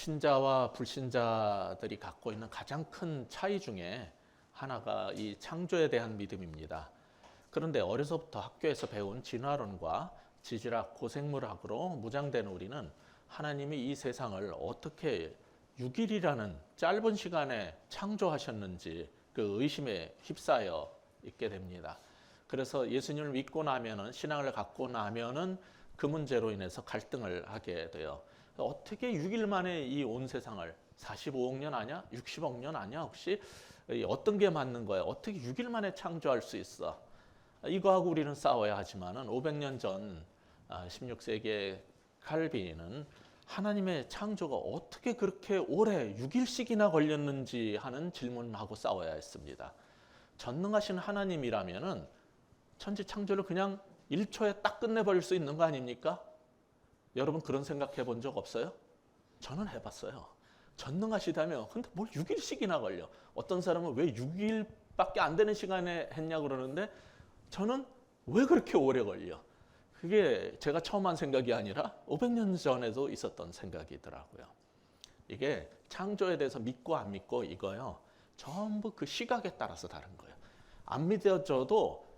신자와 불신자들이 갖고 있는 가장 큰 차이 중에 하나가 이 창조에 대한 믿음입니다. 그런데 어려서부터 학교에서 배운 진화론과 지질학, 고생물학으로 무장된 우리는 하나님이 이 세상을 어떻게 6일이라는 짧은 시간에 창조하셨는지 그 의심에 휩싸여 있게 됩니다. 그래서 예수님을 믿고 나면은, 신앙을 갖고 나면은 그 문제로 인해서 갈등을 하게 돼요. 어떻게 6일 만에 이 온 세상을 45억 년 아니야? 60억 년 아니야? 혹시 어떤 게 맞는 거야? 어떻게 6일 만에 창조할 수 있어? 이거하고 우리는 싸워야 하지만은 500년 전 16세기의 칼빈은 하나님의 창조가 어떻게 그렇게 오래 6일씩이나 걸렸는지 하는 질문하고 싸워야 했습니다. 전능하신 하나님이라면은 천지 창조를 그냥 1초에 딱 끝내버릴 수 있는 거 아닙니까? 여러분 그런 생각해 본 적 없어요? 저는 해봤어요. 전능하시다면 근데 뭘 6일씩이나 걸려? 어떤 사람은 왜 6일밖에 안 되는 시간에 했냐고 그러는데 저는 왜 그렇게 오래 걸려? 그게 제가 처음 한 생각이 아니라 500년 전에도 있었던 생각이더라고요. 이게 창조에 대해서 믿고 안 믿고 이거요. 전부 그 시각에 따라서 다른 거예요. 안 믿어져도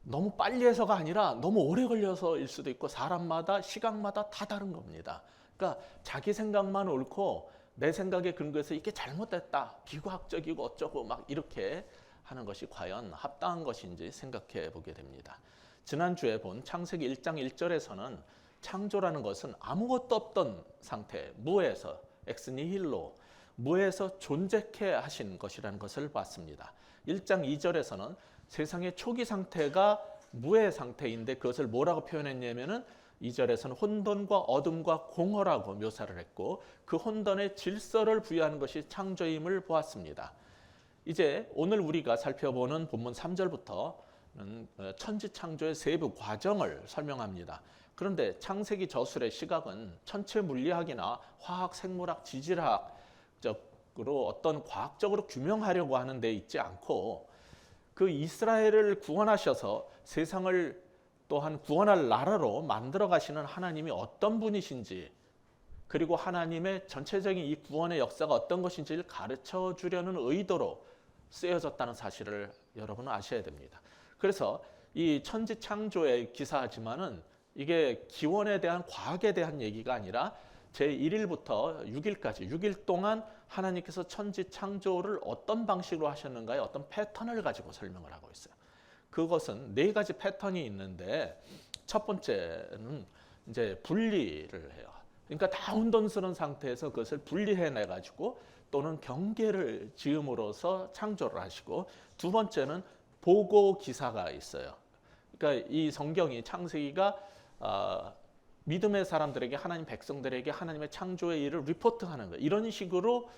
너무 빨리 해서가 아니라 너무 오래 걸려서일 수도 있고 사람마다 시각마다 다 다른 겁니다. 그러니까 자기 생각만 옳고 내 생각에 근거해서 이게 잘못됐다, 비과학적이고 어쩌고 막 이렇게 하는 것이 과연 합당한 것인지 생각해 보게 됩니다. 지난주에 본 창세기 1장 1절에서는 창조라는 것은 아무것도 없던 상태, 무에서 엑스니힐로, 무에서 존재케 하신 것이라는 것을 봤습니다. 1장 2절에서는 세상의 초기 상태가 무의 상태인데 그것을 뭐라고 표현했냐면은 2절에서는 혼돈과 어둠과 공허라고 묘사를 했고 그 혼돈에 질서를 부여하는 것이 창조임을 보았습니다. 이제 오늘 우리가 살펴보는 본문 3절부터는 천지 창조의 세부 과정을 설명합니다. 그런데 창세기 저술의 시각은 천체 물리학이나 화학, 생물학, 지질학적으로 어떤 과학적으로 규명하려고 하는 데 있지 않고 그 이스라엘을 구원하셔서 세상을 또한 구원할 나라로 만들어 가시는 하나님이 어떤 분이신지 그리고 하나님의 전체적인 이 구원의 역사가 어떤 것인지를 가르쳐 주려는 의도로 쓰여졌다는 사실을 여러분은 아셔야 됩니다. 그래서 이 천지 창조의 기사지만은 이게 기원에 대한 과학에 대한 얘기가 아니라 제1일부터 6일까지 6일 동안 하나님께서 천지 창조를 어떤 방식으로 하셨는가의 어떤 패턴을 가지고 설명을 하고 있어요. 그것은 네 가지 패턴이 있는데 첫 번째는 이제 분리를 해요. 그러니까 다 혼돈스러운 상태에서 그것을 분리해내 가지고 또는 경계를 지음으로써 창조를 하시고 두 번째는 보고 기사가 있어요. 그러니까 이 성경이 창세기가 믿음의 사람들에게 하나님 백성들에게 하나님의 창조의 일을 리포트하는 거예요. 이런 식으로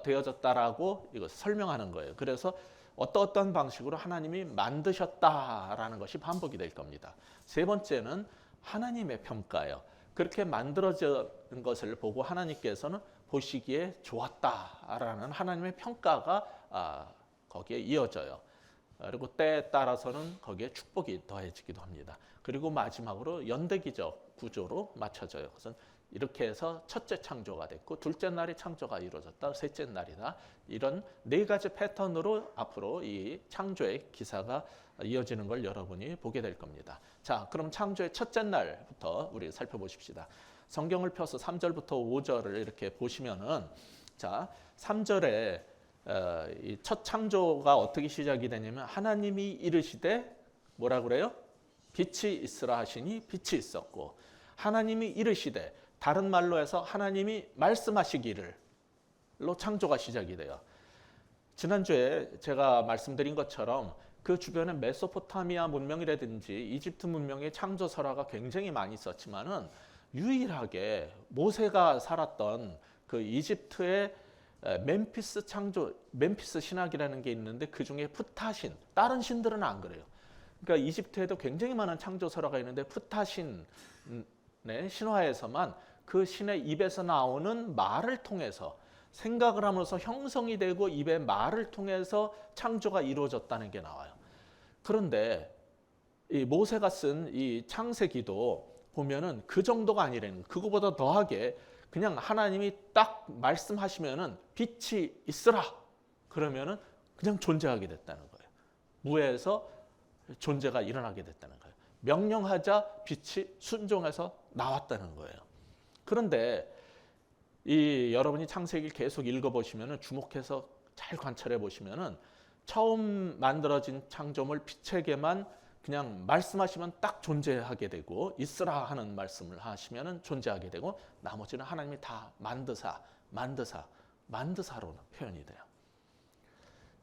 되어졌다라고 이것을 설명하는 거예요. 그래서 어떤 방식으로 하나님이 만드셨다라는 것이 반복이 될 겁니다. 세 번째는 하나님의 평가예요. 그렇게 만들어진 것을 보고 하나님께서는 보시기에 좋았다라는 하나님의 평가가 거기에 이어져요. 그리고 때에 따라서는 거기에 축복이 더해지기도 합니다. 그리고 마지막으로 연대기적 구조로 맞춰져요. 그것은 이렇게 해서 첫째 창조가 됐고 둘째 날이 창조가 이루어졌다. 셋째 날이다. 이런 네 가지 패턴으로 앞으로 이 창조의 기사가 이어지는 걸 여러분이 보게 될 겁니다. 자, 그럼 창조의 첫째 날부터 우리 살펴보십시다. 성경을 펴서 3절부터 5절을 이렇게 보시면은 자, 3절에 이 첫 창조가 어떻게 시작이 되냐면 하나님이 이르시되 뭐라 그래요? 빛이 있으라 하시니 빛이 있었고 하나님이 이르시되 다른 말로 해서 하나님이 말씀하시기를로 창조가 시작이 돼요. 지난주에 제가 말씀드린 것처럼 그 주변에 메소포타미아 문명이라든지 이집트 문명의 창조 설화가 굉장히 많이 있었지만은 유일하게 모세가 살았던 그 이집트의 멤피스 창조, 멤피스 신학이라는 게 있는데 그 중에 푸타신, 다른 신들은 안 그래요. 그러니까 이집트에도 굉장히 많은 창조 설화가 있는데 푸타신의 신화에서만 그 신의 입에서 나오는 말을 통해서 생각을 하면서 형성이 되고 입의 말을 통해서 창조가 이루어졌다는 게 나와요. 그런데 이 모세가 쓴 이 창세기도 보면은 그 정도가 아니라는, 그거보다 더하게 그냥 하나님이 딱 말씀하시면은 빛이 있으라 그러면은 그냥 존재하게 됐다는 거예요. 무에서 존재가 일어나게 됐다는 거예요. 명령하자 빛이 순종해서 나왔다는 거예요. 그런데 이 여러분이 창세기를 계속 읽어보시면은 주목해서 잘 관찰해 보시면은 처음 만들어진 창조물 빛에게만 그냥 말씀하시면 딱 존재하게 되고 있으라 하는 말씀을 하시면은 존재하게 되고 나머지는 하나님이 다 만드사로 표현이 돼요.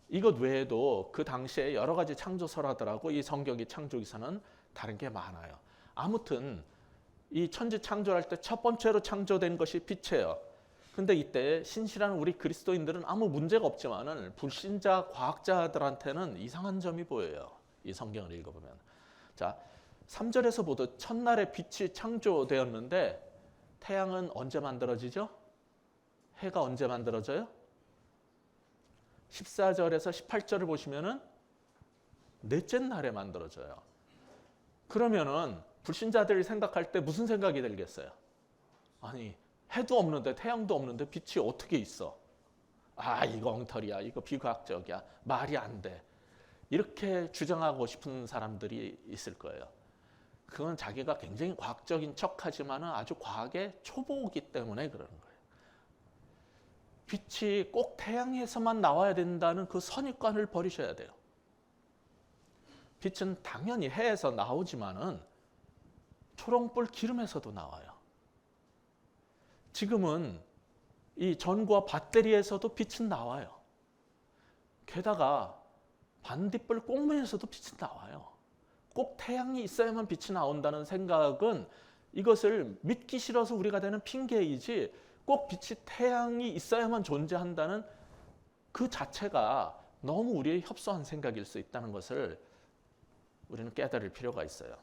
이것 외에도 그 당시에 여러 가지 창조설화들하고 이 성경의 창조기서는 다른 게 많아요. 아무튼 이 천지 창조할 때 첫 번째로 창조된 것이 빛이에요. 근데 이때 신실한 우리 그리스도인들은 아무 문제가 없지만은 불신자 과학자들한테는 이상한 점이 보여요. 이 성경을 읽어보면. 자, 3절에서 보듯 첫날에 빛이 창조되었는데 태양은 언제 만들어지죠? 해가 언제 만들어져요? 14절에서 18절을 보시면은 넷째 날에 만들어져요. 그러면은 불신자들이 생각할 때 무슨 생각이 들겠어요? 아니, 해도 없는데 태양도 없는데 빛이 어떻게 있어? 아, 이거 엉터리야. 이거 비과학적이야. 말이 안 돼. 이렇게 주장하고 싶은 사람들이 있을 거예요. 그건 자기가 굉장히 과학적인 척하지만 아주 과학의 초보이기 때문에 그러는 거예요. 빛이 꼭 태양에서만 나와야 된다는 그 선입관을 버리셔야 돼요. 빛은 당연히 해에서 나오지만은 초롱불 기름에서도 나와요. 지금은 이 전구와 배터리에서도 빛은 나와요. 게다가 반딧불 꼭무에서도 빛이 나와요. 꼭 태양이 있어야만 빛이 나온다는 생각은 이것을 믿기 싫어서 우리가 되는 핑계이지 꼭 빛이 태양이 있어야만 존재한다는 그 자체가 너무 우리의 협소한 생각일 수 있다는 것을 우리는 깨달을 필요가 있어요.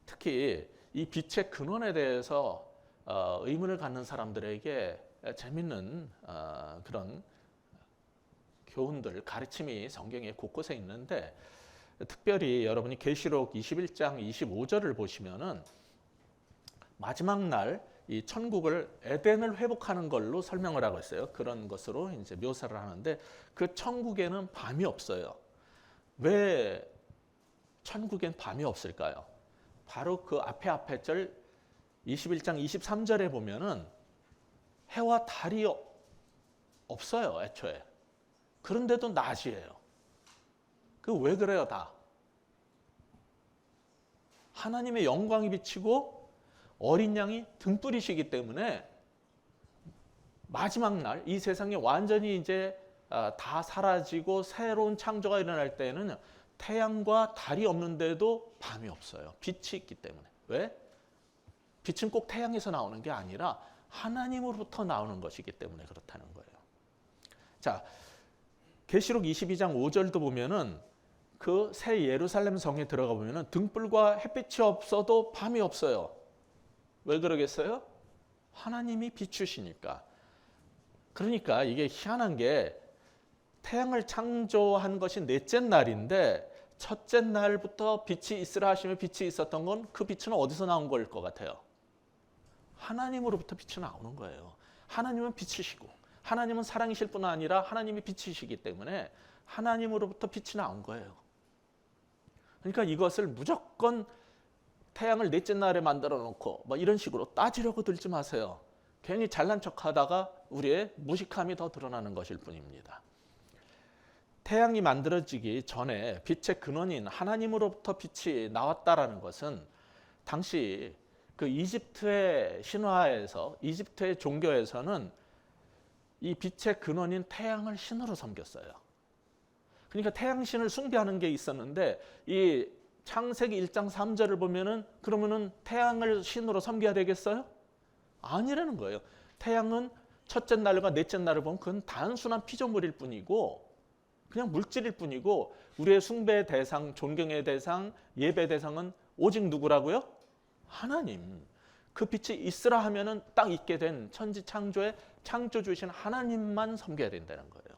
특히 이 빛의 근원에 대해서 의문을 갖는 사람들에게 재밌는 그런 교훈들, 가르침이 성경에 곳곳에 있는데 특별히 여러분이 계시록 21장 25절을 보시면은 마지막 날 이 천국을 에덴을 회복하는 걸로 설명을 하고 있어요. 그런 것으로 이제 묘사를 하는데 그 천국에는 밤이 없어요. 왜 천국엔 밤이 없을까요? 바로 그 앞에 절 21장 23절에 보면은 해와 달이 없어요, 애초에. 그런데도 낮이에요. 그 왜 그래요, 다? 하나님의 영광이 비치고 어린 양이 등불이시기 때문에 마지막 날 이 세상에 완전히 이제 다 사라지고 새로운 창조가 일어날 때에는 태양과 달이 없는데도 밤이 없어요. 빛이 있기 때문에. 왜? 빛은 꼭 태양에서 나오는 게 아니라 하나님으로부터 나오는 것이기 때문에 그렇다는 거예요. 자, 계시록 22장 5절도 보면은 그 새 예루살렘 성에 들어가 보면은 등불과 햇빛이 없어도 밤이 없어요. 왜 그러겠어요? 하나님이 비추시니까. 그러니까 이게 희한한 게 태양을 창조한 것이 넷째 날인데 첫째 날부터 빛이 있으라 하시면 빛이 있었던 건 그 빛은 어디서 나온 걸 것 같아요? 하나님으로부터 빛이 나오는 거예요. 하나님은 빛이시고 하나님은 사랑이실 뿐 아니라 하나님이 빛이시기 때문에 하나님으로부터 빛이 나온 거예요. 그러니까 이것을 무조건 태양을 넷째 날에 만들어 놓고 뭐 이런 식으로 따지려고 들지 마세요. 괜히 잘난 척하다가 우리의 무식함이 더 드러나는 것일 뿐입니다. 태양이 만들어지기 전에 빛의 근원인 하나님으로부터 빛이 나왔다라는 것은 당시 그 이집트의 신화에서 이집트의 종교에서는 이 빛의 근원인 태양을 신으로 섬겼어요. 그러니까 태양신을 숭배하는 게 있었는데 이 창세기 1장 3절을 보면은 그러면은 태양을 신으로 섬겨야 되겠어요? 아니라는 거예요. 태양은 첫째 날과 넷째 날을 보면 그건 단순한 피조물일 뿐이고 그냥 물질일 뿐이고 우리의 숭배의 대상, 존경의 대상, 예배 대상은 오직 누구라고요? 하나님. 그 빛이 있으라 하면은 딱 있게 된 천지 창조의 창조주신 하나님만 섬겨야 된다는 거예요.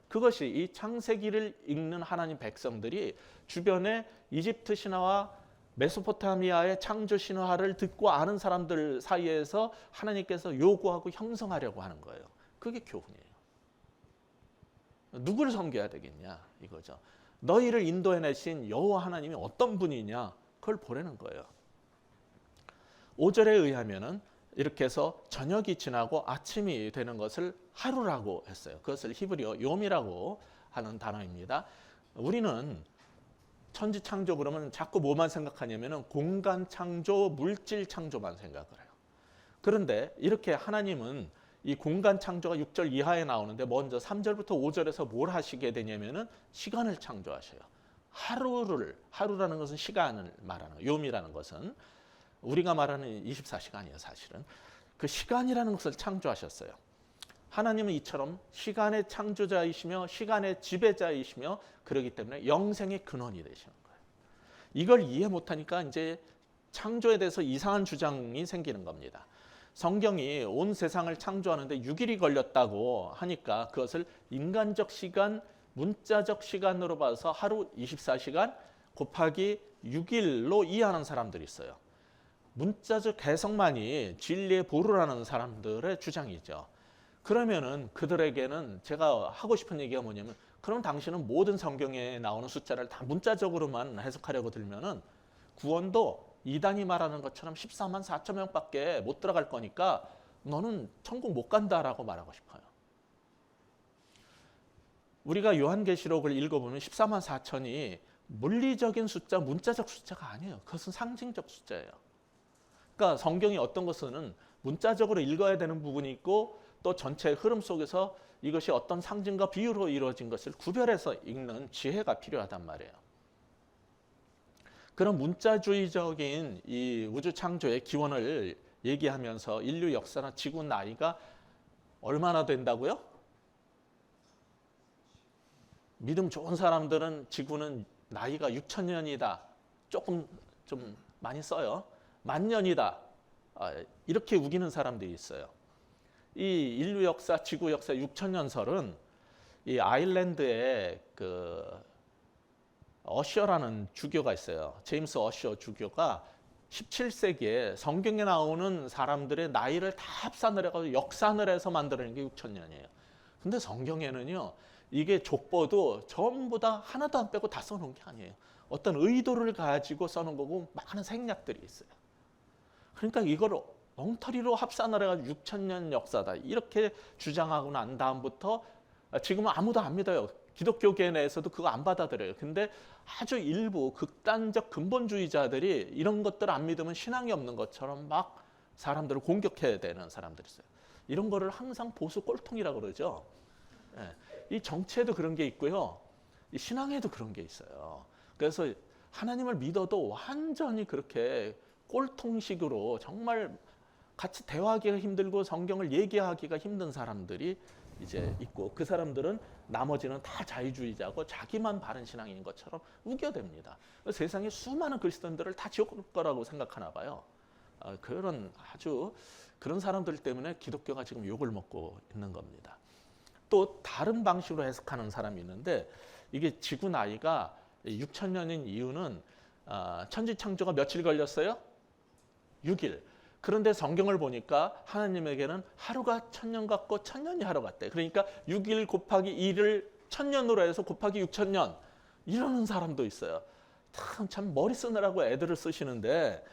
그것이 이 창세기를 읽는 하나님 백성들이 주변에 이집트 신화와 메소포타미아의 창조 신화를 듣고 아는 사람들 사이에서 하나님께서 요구하고 형성하려고 하는 거예요. 그게 교훈이에요. 누구를 섬겨야 되겠냐 이거죠. 너희를 인도해내신 여호와 하나님이 어떤 분이냐 그걸 보라는 거예요. 5절에 의하면은 이렇게 해서 저녁이 지나고 아침이 되는 것을 하루라고 했어요. 그것을 히브리어 요미라고 하는 단어입니다. 우리는 천지 창조 그러면 자꾸 뭐만 생각하냐면은 공간 창조, 물질 창조만 생각을 해요. 그런데 이렇게 하나님은 이 공간 창조가 6절 이하에 나오는데 먼저 3절부터 5절에서 뭘 하시게 되냐면은 시간을 창조하셔요. 하루라는 것은 시간을 말하는 거예요. 요미라는 것은 우리가 말하는 24시간이에요, 사실은. 그 시간이라는 것을 창조하셨어요. 하나님은 이처럼 시간의 창조자이시며 시간의 지배자이시며 그렇기 때문에 영생의 근원이 되시는 거예요. 이걸 이해 못하니까 이제 창조에 대해서 이상한 주장이 생기는 겁니다. 성경이 온 세상을 창조하는데 6일이 걸렸다고 하니까 그것을 인간적 시간, 문자적 시간으로 봐서 하루 24시간 곱하기 6일로 이해하는 사람들이 있어요. 문자적 해석만이 진리의 보루라는 사람들의 주장이죠. 그러면은 그들에게는 제가 하고 싶은 얘기가 뭐냐면 그럼 당신은 모든 성경에 나오는 숫자를 다 문자적으로만 해석하려고 들면은 구원도 이단이 말하는 것처럼 14만 4천 명밖에 못 들어갈 거니까 너는 천국 못 간다라고 말하고 싶어요. 우리가 요한계시록을 읽어보면 14만 4천이 물리적인 숫자, 문자적 숫자가 아니에요. 그것은 상징적 숫자예요. 그러니까 성경이 어떤 것은 문자적으로 읽어야 되는 부분이 있고 또 전체 흐름 속에서 이것이 어떤 상징과 비유로 이루어진 것을 구별해서 읽는 지혜가 필요하단 말이에요. 그런 문자주의적인 이 우주 창조의 기원을 얘기하면서 인류 역사나 지구 나이가 얼마나 된다고요? 믿음 좋은 사람들은 지구는 나이가 6,000년이다. 조금 좀 많이 써요. 10,000년이다. 이렇게 우기는 사람들이 있어요. 이 인류 역사, 지구 역사 6,000년설은 이 아일랜드의 그 어셔라는 주교가 있어요. 제임스 어셔 주교가 17세기에 성경에 나오는 사람들의 나이를 다 합산을 해가지고 역산을 해서 만들어낸 게 6,000년이에요. 근데 성경에는요, 이게 족보도 전부 다 하나도 안 빼고 다 써놓은 게 아니에요. 어떤 의도를 가지고 써놓은 거고 많은 생략들이 있어요. 그러니까 이걸 엉터리로 합산을 해가지고 6,000년 역사다 이렇게 주장하고 난 다음부터 지금은 아무도 안 믿어요. 기독교계 내에서도 그거 안 받아들여요. 근데 아주 일부 극단적 근본주의자들이 이런 것들 안 믿으면 신앙이 없는 것처럼 막 사람들을 공격해야 되는 사람들이 있어요. 이런 거를 항상 보수 꼴통이라고 그러죠. 이 정치에도 그런 게 있고요. 이 신앙에도 그런 게 있어요. 그래서 하나님을 믿어도 완전히 그렇게 꼴통식으로 정말 같이 대화하기가 힘들고 성경을 얘기하기가 힘든 사람들이 이제 있고 그 사람들은 나머지는 다 자유주의자고 자기만 바른 신앙인 것처럼 우겨댑니다. 세상에 수많은 그리스도인들을 다 지옥 거라고 생각하나 봐요. 그런 사람들 때문에 기독교가 지금 욕을 먹고 있는 겁니다. 또 다른 방식으로 해석하는 사람이 있는데 이게 지구 나이가 6,000년인 이유는 천지 창조가 며칠 걸렸어요? 6일. 그런데 성경을 보니까 하나님에게는 하루가 1,000년 같고 1,000년이 하루 같대. 그러니까 6일 곱하기 2를 1,000년으로 해서 곱하기 6,000년 이러는 사람도 있어요. 참 머리 쓰느라고 애들을 쓰시는데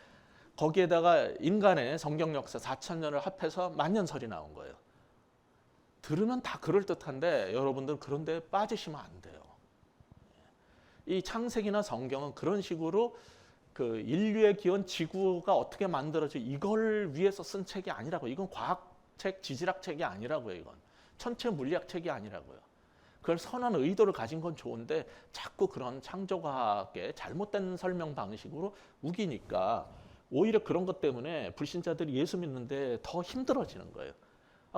거기에다가 인간의 성경 역사 4,000년을 합해서 만년설이 나온 거예요. 들으면 다 그럴듯한데 여러분들 그런데 빠지시면 안 돼요. 이 창세기나 성경은 그런 식으로 그 인류의 기원, 지구가 어떻게 만들어져 이걸 위해서 쓴 책이 아니라고. 이건 과학책, 지질학책이 아니라고요. 이건 천체 물리학책이 아니라고요. 그걸 선한 의도를 가진 건 좋은데 자꾸 그런 창조과학의 잘못된 설명 방식으로 우기니까 오히려 그런 것 때문에 불신자들이 예수 믿는데 더 힘들어지는 거예요.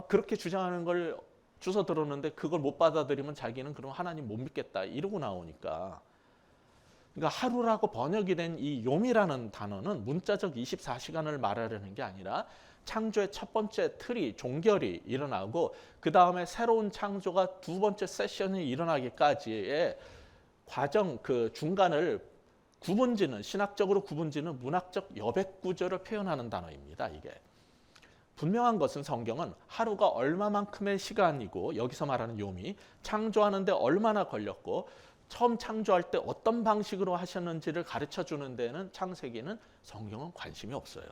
그렇게 주장하는 걸 주워 들었는데 그걸 못 받아들이면 자기는 그럼 하나님 못 믿겠다 이러고 나오니까. 그러니까 하루라고 번역이 된 이 요미라는 단어는 문자적 24시간을 말하려는 게 아니라 창조의 첫 번째 틀이 종결이 일어나고 그 다음에 새로운 창조가 두 번째 세션이 일어나기까지의 과정 그 중간을 구분지는 신학적으로 구분지는 문학적 여백 구조를 표현하는 단어입니다. 이게 분명한 것은 성경은 하루가 얼마만큼의 시간이고 여기서 말하는 요미 창조하는데 얼마나 걸렸고 처음 창조할 때 어떤 방식으로 하셨는지를 가르쳐 주는 데는 창세기는 성경은 관심이 없어요.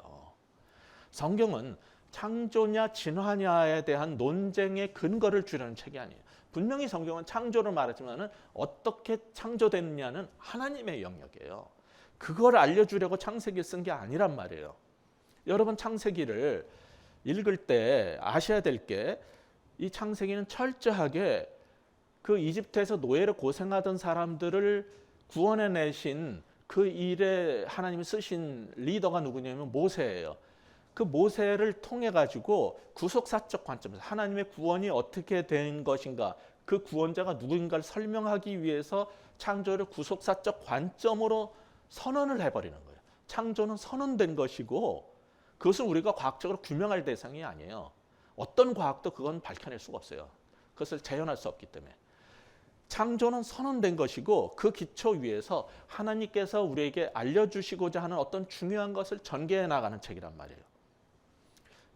성경은 창조냐 진화냐에 대한 논쟁의 근거를 주려는 책이 아니에요. 분명히 성경은 창조를 말하지만 어떻게 창조됐느냐는 하나님의 영역이에요. 그걸 알려주려고 창세기를 쓴 게 아니란 말이에요. 여러분 창세기를 읽을 때 아셔야 될 게 이 창세기는 철저하게 그 이집트에서 노예로 고생하던 사람들을 구원해 내신 그 일에 하나님이 쓰신 리더가 누구냐면 모세예요. 그 모세를 통해 가지고 구속사적 관점에서 하나님의 구원이 어떻게 된 것인가, 그 구원자가 누구인가를 설명하기 위해서 창조를 구속사적 관점으로 선언을 해버리는 거예요. 창조는 선언된 것이고 그것을 우리가 과학적으로 규명할 대상이 아니에요. 어떤 과학도 그건 밝혀낼 수가 없어요. 그것을 재현할 수 없기 때문에. 창조는 선언된 것이고 그 기초 위에서 하나님께서 우리에게 알려주시고자 하는 어떤 중요한 것을 전개해 나가는 책이란 말이에요.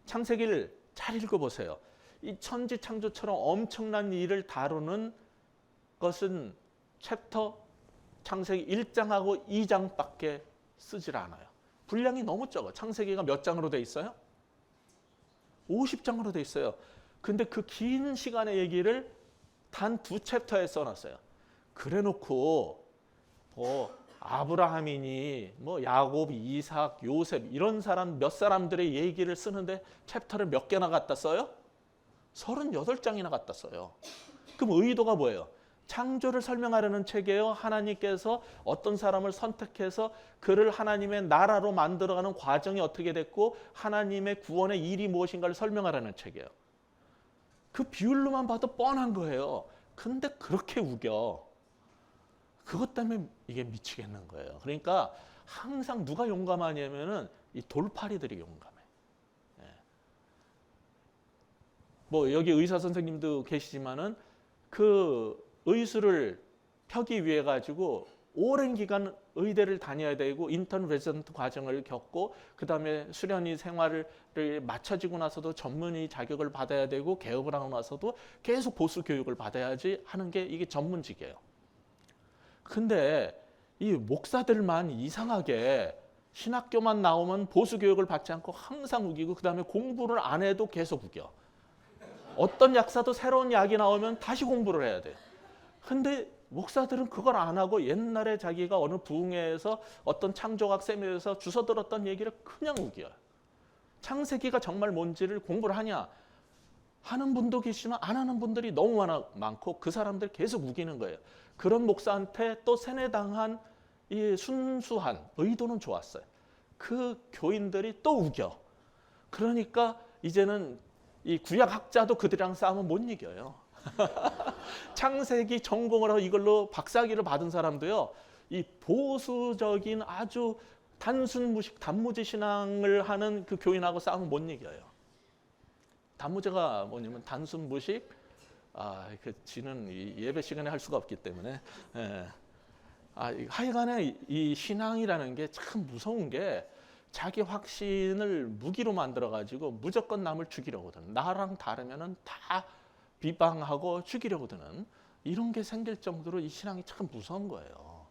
창세기를 잘 읽어보세요. 이 천지창조처럼 엄청난 일을 다루는 것은 챕터 창세기 1장하고 2장밖에 쓰질 않아요. 분량이 너무 적어. 창세기가 몇 장으로 돼 있어요? 50장으로 돼 있어요. 근데 그 긴 시간의 얘기를 단 2챕터에 써놨어요. 그래놓고 아브라함이니 야곱, 이삭, 요셉 이런 사람 몇 사람들의 얘기를 쓰는데 챕터를 몇 개나 갖다 써요? 38장이나 갖다 써요. 그럼 의도가 뭐예요? 창조를 설명하려는 책이에요. 하나님께서 어떤 사람을 선택해서 그를 하나님의 나라로 만들어가는 과정이 어떻게 됐고 하나님의 구원의 일이 무엇인가를 설명하려는 책이에요. 그 비율로만 봐도 뻔한 거예요. 근데 그렇게 우겨. 그것 때문에 이게 미치겠는 거예요. 그러니까 항상 누가 용감하냐면은 이 돌팔이들이 용감해. 여기 의사 선생님도 계시지만은 그 의수를 펴기 위해 가지고 오랜 기간 의대를 다녀야 되고 인턴 레지던트 과정을 겪고 그다음에 수련의 생활을 마쳐지고 나서도 전문의 자격을 받아야 되고 개업을 하고 나서도 계속 보수 교육을 받아야지 하는 게 이게 전문직이에요. 근데 이 목사들만 이상하게 신학교만 나오면 보수 교육을 받지 않고 항상 우기고 그다음에 공부를 안 해도 계속 우겨. 어떤 약사도 새로운 약이 나오면 다시 공부를 해야 돼. 근데 목사들은 그걸 안 하고 옛날에 자기가 어느 부흥회에서 어떤 창조학 세미나에서 주워 들었던 얘기를 그냥 우겨요. 창세기가 정말 뭔지를 공부를 하냐 하는 분도 계시지만 안 하는 분들이 너무 많고 그 사람들 계속 우기는 거예요. 그런 목사한테 또 세뇌당한 이 순수한 의도는 좋았어요. 그 교인들이 또 우겨. 그러니까 이제는 이 구약학자도 그들이랑 싸우면 못 이겨요. 창세기 전공을 하고 이걸로 박사학위를 받은 사람도요. 이 보수적인 아주 단순 무식 단무지 신앙을 하는 그 교인하고 싸우면 못 이겨요. 단무지가 뭐냐면 단순 무식. 그 지는 예배 시간에 할 수가 없기 때문에. 하여간에 이 신앙이라는 게 참 무서운 게 자기 확신을 무기로 만들어 가지고 무조건 남을 죽이려고 드는 나랑 다르면은 다 비방하고 죽이려고 드는 이런 게 생길 정도로 이 신앙이 참 무서운 거예요.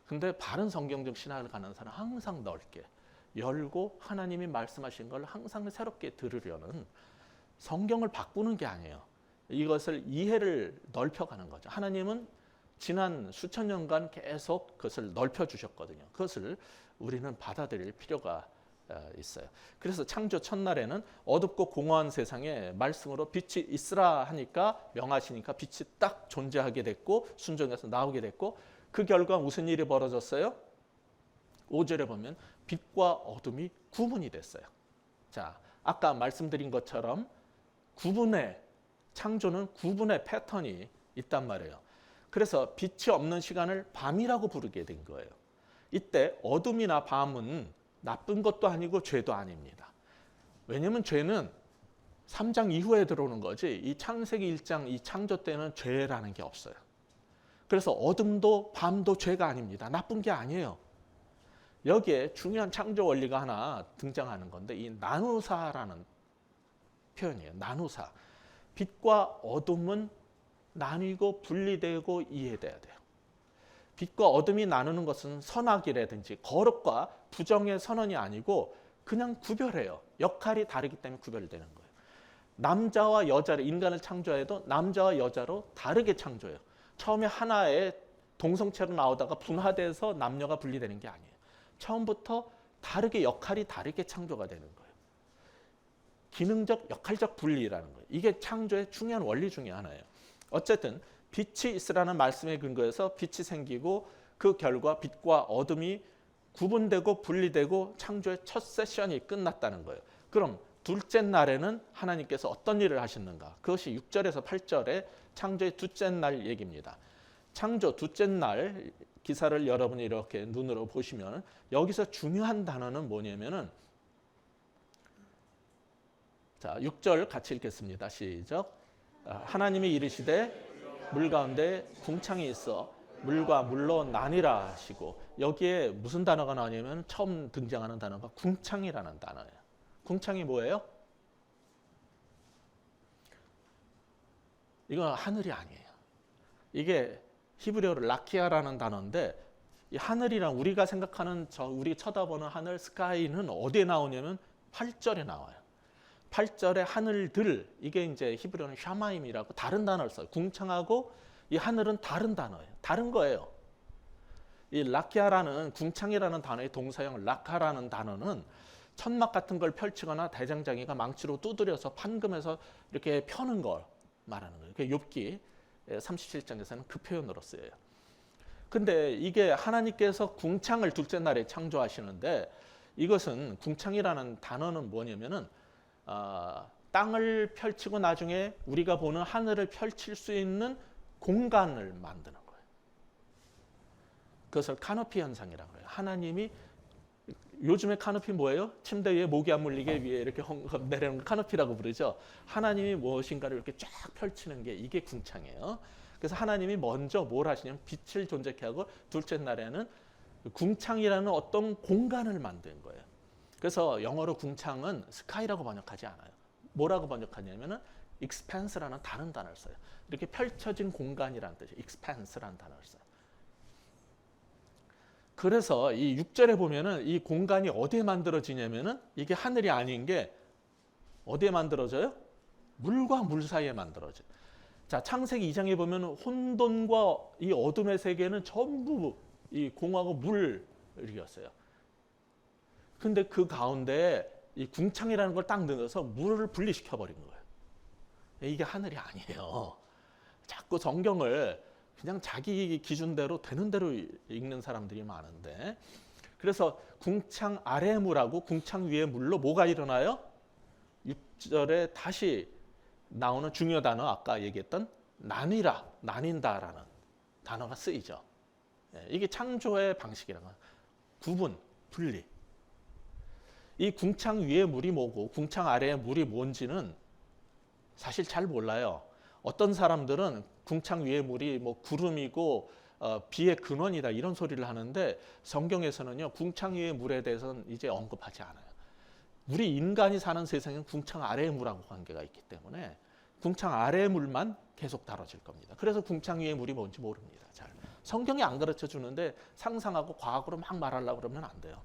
근데 바른 성경적 신앙을 가는 사람은 항상 넓게 열고 하나님이 말씀하신 걸 항상 새롭게 들으려는 성경을 바꾸는 게 아니에요. 이것을 이해를 넓혀가는 거죠. 하나님은 지난 수천 년간 계속 그것을 넓혀주셨거든요. 그것을 우리는 받아들일 필요가 있어요. 그래서 창조 첫날에는 어둡고 공허한 세상에 말씀으로 빛이 있으라 하니까 명하시니까 빛이 딱 존재하게 됐고 순종해서 나오게 됐고 그 결과 무슨 일이 벌어졌어요? 5절에 보면 빛과 어둠이 구분이 됐어요. 자, 아까 말씀드린 것처럼 창조는 구분의 패턴이 있단 말이에요. 그래서 빛이 없는 시간을 밤이라고 부르게 된 거예요. 이때 어둠이나 밤은 나쁜 것도 아니고 죄도 아닙니다. 왜냐하면 죄는 3장 이후에 들어오는 거지 이 창세기 1장 이 창조 때는 죄라는 게 없어요. 그래서 어둠도 밤도 죄가 아닙니다. 나쁜 게 아니에요. 여기에 중요한 창조 원리가 하나 등장하는 건데 이 나누사라는 표현이에요. 나누사. 빛과 어둠은 나뉘고 분리되고 이해돼야 돼요. 빛과 어둠이 나누는 것은 선악이라든지 거룩과 부정의 선언이 아니고 그냥 구별해요. 역할이 다르기 때문에 구별되는 거예요. 남자와 여자를 인간을 창조해도 남자와 여자로 다르게 창조해요. 처음에 하나의 동성체로 나오다가 분화돼서 남녀가 분리되는 게 아니에요. 처음부터 다르게 역할이 다르게 창조가 되는 거예요. 기능적, 역할적 분리라는 거예요. 이게 창조의 중요한 원리 중에 하나예요. 어쨌든 빛이 있으라는 말씀에 근거해서 빛이 생기고 그 결과 빛과 어둠이 구분되고 분리되고 창조의 첫 세션이 끝났다는 거예요. 그럼 둘째 날에는 하나님께서 어떤 일을 하셨는가? 그것이 6절에서 8절의 창조의 둘째 날 얘기입니다. 창조 둘째 날 기사를 여러분이 이렇게 눈으로 보시면 여기서 중요한 단어는 뭐냐면은 자, 6절 같이 읽겠습니다. 시작. 하나님이 이르시되 물 가운데 궁창이 있어 물과 물로 나뉘라 하시고 여기에 무슨 단어가 나오냐면 처음 등장하는 단어가 궁창이라는 단어예요. 궁창이 뭐예요? 이건 하늘이 아니에요. 이게 히브리어로 라키아라는 단어인데 이 하늘이랑 우리가 생각하는 우리 쳐다보는 하늘 스카이는 어디에 나오냐면 8절에 나와요. 8절의 하늘들 이게 이제 히브리어는 샤마임이라고 다른 단어를 써요. 궁창하고 이 하늘은 다른 단어예요. 다른 거예요. 이 라키아라는 궁창이라는 단어의 동사형 라카라는 단어는 천막 같은 걸 펼치거나 대장장이가 망치로 두드려서 판금해서 이렇게 펴는 걸 말하는 거예요. 욥기 37장에서는 그 표현으로 쓰여요. 근데 이게 하나님께서 궁창을 둘째 날에 창조하시는데 이것은 궁창이라는 단어는 뭐냐면은 땅을 펼치고 나중에 우리가 보는 하늘을 펼칠 수 있는 공간을 만드는 거예요. 그것을 카노피 현상이라고 해요. 하나님이 요즘에 카노피 뭐예요? 침대 위에 모기 안 물리게 위에 이렇게 내려오는 카노피라고 부르죠. 하나님이 무엇인가를 이렇게 쫙 펼치는 게 이게 궁창이에요. 그래서 하나님이 먼저 뭘 하시냐면 빛을 존재케 하고 둘째 날에는 궁창이라는 어떤 공간을 만든 거예요. 그래서 영어로 궁창은 스카이라고 번역하지 않아요. 뭐라고 번역하냐면은 expanse라는 다른 단어를 써요. 이렇게 펼쳐진 공간이라는 뜻이에요. expanse라는 단어를 써요. 그래서 이 6절에 보면은 이 공간이 어디에 만들어지냐면은 이게 하늘이 아닌 게 어디에 만들어져요? 물과 물 사이에 만들어져요. 자, 창세기 2장에 보면 혼돈과 이 어둠의 세계는 전부 이 공하고 물이었어요. 근데 그 가운데 이 궁창이라는 걸 딱 넣어서 물을 분리시켜 버린 거예요. 이게 하늘이 아니에요. 자꾸 성경을 그냥 자기 기준대로 되는 대로 읽는 사람들이 많은데 그래서 궁창 아래 물하고 궁창 위에 물로 뭐가 일어나요? 6절에 다시 나오는 중요 단어 아까 얘기했던 나뉘라, 나뉜다라는 단어가 쓰이죠. 이게 창조의 방식이라는 거예요. 구분, 분리. 이 궁창 위에 물이 뭐고 궁창 아래에 물이 뭔지는 사실 잘 몰라요. 어떤 사람들은 궁창 위에 물이 뭐 구름이고 비의 근원이다 이런 소리를 하는데 성경에서는요 궁창 위의 물에 대해서는 이제 언급하지 않아요. 우리 인간이 사는 세상은 궁창 아래의 물하고 관계가 있기 때문에 궁창 아래의 물만 계속 다뤄질 겁니다. 그래서 궁창 위의 물이 뭔지 모릅니다. 잘 성경이 안 가르쳐 주는데 상상하고 과학으로 막 말하려고 그러면 안 돼요.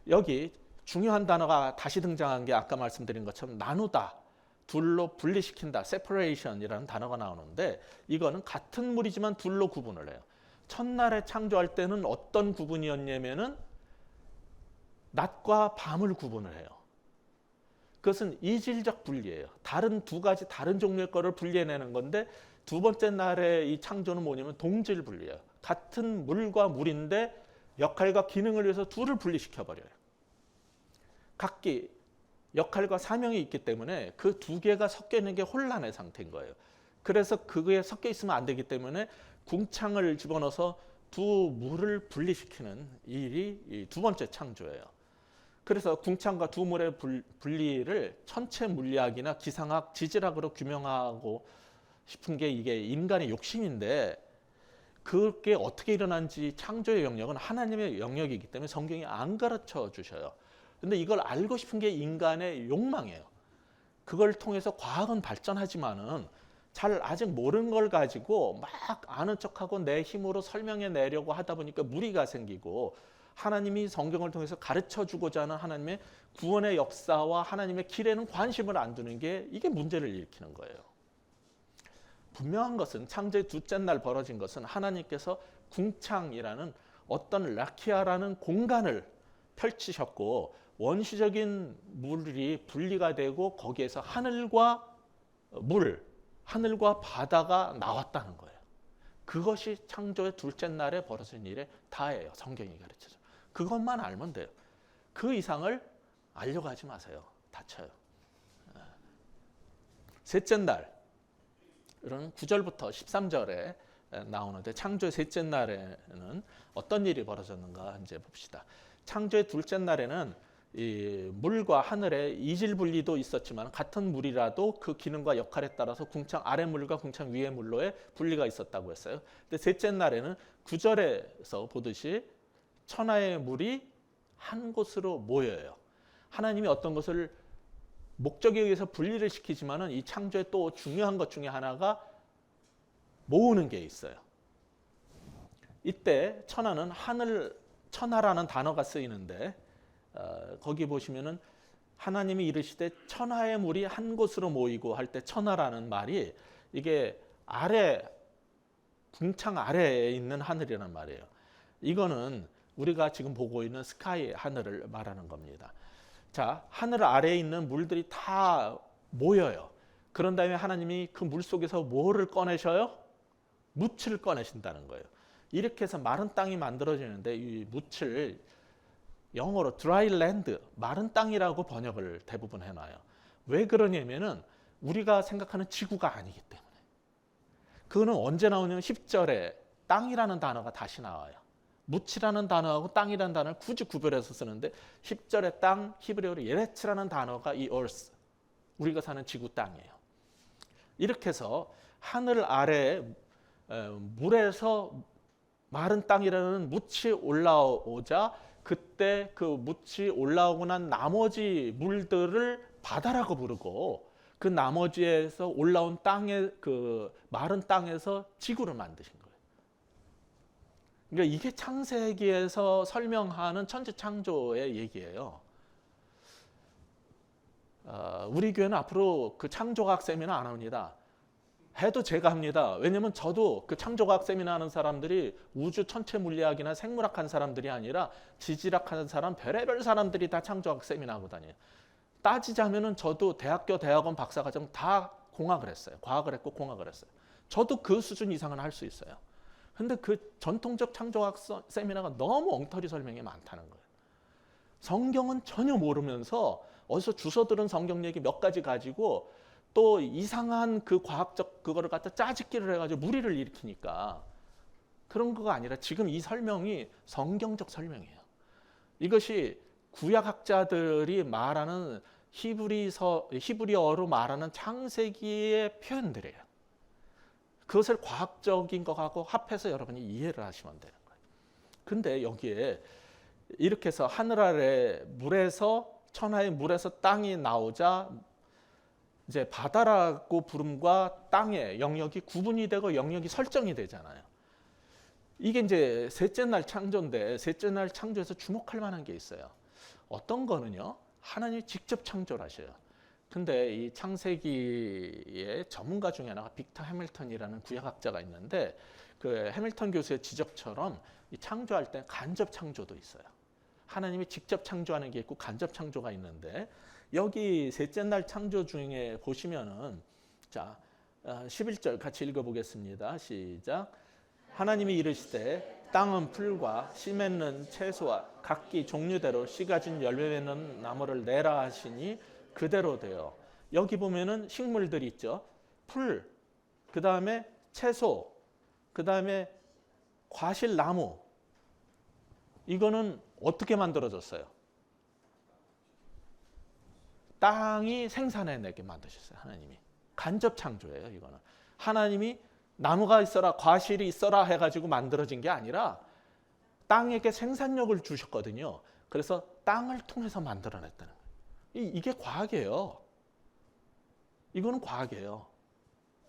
여기 중요한 단어가 다시 등장한 게 아까 말씀드린 것처럼 나누다, 둘로 분리시킨다, separation이라는 단어가 나오는데 이거는 같은 물이지만 둘로 구분을 해요. 첫날에 창조할 때는 어떤 구분이었냐면은 낮과 밤을 구분을 해요. 그것은 이질적 분리예요. 다른 두 가지 다른 종류의 거를 분리해내는 건데 두 번째 날의 이 창조는 뭐냐면 동질 분리예요. 같은 물과 물인데 역할과 기능을 위해서 둘을 분리시켜버려요. 각기 역할과 사명이 있기 때문에 그 두 개가 섞여 있는 게 혼란의 상태인 거예요. 그래서 그게 섞여 있으면 안 되기 때문에 궁창을 집어넣어서 두 물을 분리시키는 일이 이 두 번째 창조예요. 그래서 궁창과 두 물의 분리를 천체 물리학이나 기상학, 지질학으로 규명하고 싶은 게 이게 인간의 욕심인데 그게 어떻게 일어난지 창조의 영역은 하나님의 영역이기 때문에 성경이 안 가르쳐 주셔요. 근데 이걸 알고 싶은 게 인간의 욕망이에요. 그걸 통해서 과학은 발전하지만은 잘 아직 모르는 걸 가지고 막 아는 척하고 내 힘으로 설명해 내려고 하다 보니까 무리가 생기고, 하나님이 성경을 통해서 가르쳐 주고자 하는 하나님의 구원의 역사와 하나님의 길에는 관심을 안 두는 게 이게 문제를 일으키는 거예요. 분명한 것은 창조의 둘째 날 벌어진 것은 하나님께서 궁창이라는 어떤 라키아라는 공간을 펼치셨고, 원시적인 물이 분리가 되고 거기에서 하늘과 물, 하늘과 바다가 나왔다는 거예요. 그것이 창조의 둘째 날에 벌어진 일의 다예요. 성경이 가르쳐줘. 그것만 알면 돼요. 그 이상을 알려고 하지 마세요. 다쳐요. 셋째 날, 이런 9절부터 13절에 나오는데, 창조의 셋째 날에는 어떤 일이 벌어졌는가 이제 봅시다. 창조의 둘째 날에는 이 물과 하늘의 이질 분리도 있었지만 같은 물이라도 그 기능과 역할에 따라서 궁창 아래 물과 궁창 위의 물로의 분리가 있었다고 했어요. 근데 셋째 날에는 9절에서 보듯이 천하의 물이 한 곳으로 모여요. 하나님이 어떤 것을 목적에 의해서 분리를 시키지만은 이 창조의 또 중요한 것 중에 하나가 모으는 게 있어요. 이때 천하는 천하라는 단어가 쓰이는데, 거기 보시면은 하나님이 이르시되 천하의 물이 한 곳으로 모이고 할 때 천하라는 말이 이게 궁창 아래에 있는 하늘이란 말이에요. 이거는 우리가 지금 보고 있는 스카이 하늘을 말하는 겁니다. 자, 하늘 아래에 있는 물들이 다 모여요. 그런 다음에 하나님이 그 물 속에서 뭐를 꺼내셔요? 묻을 꺼내신다는 거예요. 이렇게 해서 마른 땅이 만들어지는데, 이 묻을 영어로 dry land, 마른 땅이라고 번역을 대부분 해놔요. 왜 그러냐면은 우리가 생각하는 지구가 아니기 때문에. 그거는 언제 나오냐면 10절에 땅이라는 단어가 다시 나와요. 묻이라는 단어하고 땅이라는 단어를 굳이 구별해서 쓰는데, 10절의 땅, 히브리어로 예레츠라는 단어가 이 earth, 우리가 사는 지구 땅이에요. 이렇게 해서 하늘 아래 물에서 마른 땅이라는 묻이 올라오자, 그때 그 묻이 올라오고 난 나머지 물들을 바다라고 부르고, 그 나머지에서 올라온 땅의 그 마른 땅에서 지구를 만드신 거예요. 그러니까 이게 창세기에서 설명하는 천지 창조의 얘기예요. 우리 교회는 앞으로 그 창조과학 세미나 안 합니다. 해도 제가 합니다. 왜냐면 저도 그 창조과학 세미나 하는 사람들이 우주 천체 물리학이나 생물학 하는 사람들이 아니라 지질학 하는 사람, 별의별 사람들이 다 창조과학 세미나 하고 다녀요. 따지자면은 저도 대학교, 대학원, 박사과정 다 공학을 했어요. 과학을 했고 공학을 했어요. 저도 그 수준 이상은 할 수 있어요. 근데 그 전통적 창조과학 세미나가 너무 엉터리 설명이 많다는 거예요. 성경은 전혀 모르면서 어디서 주워 들은 성경 얘기 몇 가지 가지고 또 이상한 그 과학적 그거를 갖다 짜집기를 해가지고 무리를 일으키니까, 그런 거가 아니라 지금 이 설명이 성경적 설명이에요. 이것이 구약학자들이 말하는 히브리어로 말하는 창세기의 표현들이에요. 그것을 과학적인 것하고 합해서 여러분이 이해를 하시면 되는 거예요. 근데 여기에 이렇게 해서 하늘 아래 물에서, 천하의 물에서 땅이 나오자 이제 바다라고 부름과 땅의 영역이 구분이 되고 영역이 설정이 되잖아요. 이게 이제 셋째 날 창조인데, 셋째 날 창조에서 주목할 만한 게 있어요. 어떤 거는요, 하나님이 직접 창조를 하셔요. 근데 이 창세기의 전문가 중에 하나가 빅터 해밀턴이라는 구약학자가 있는데, 그 해밀턴 교수의 지적처럼 이 창조할 때 간접 창조도 있어요. 하나님이 직접 창조하는 게 있고 간접 창조가 있는데, 여기 셋째 날 창조 중에 보시면은, 자, 11절 같이 읽어보겠습니다. 시작. 하나님이 이르시되 땅은 풀과 씨 맺는 채소와 각기 종류대로 씨 가진 열매 맺는 나무를 내라 하시니 그대로 돼요. 여기 보면은 식물들이 있죠. 풀, 그 다음에 채소, 그 다음에 과실나무. 이거는 어떻게 만들어졌어요? 땅이 생산해내게 만드셨어요. 하나님이. 간접 창조예요. 이거는. 하나님이 나무가 있어라, 과실이 있어라 해가지고 만들어진 게 아니라 땅에게 생산력을 주셨거든요. 그래서 땅을 통해서 만들어냈다는 거예요. 이게 과학이에요. 이거는 과학이에요.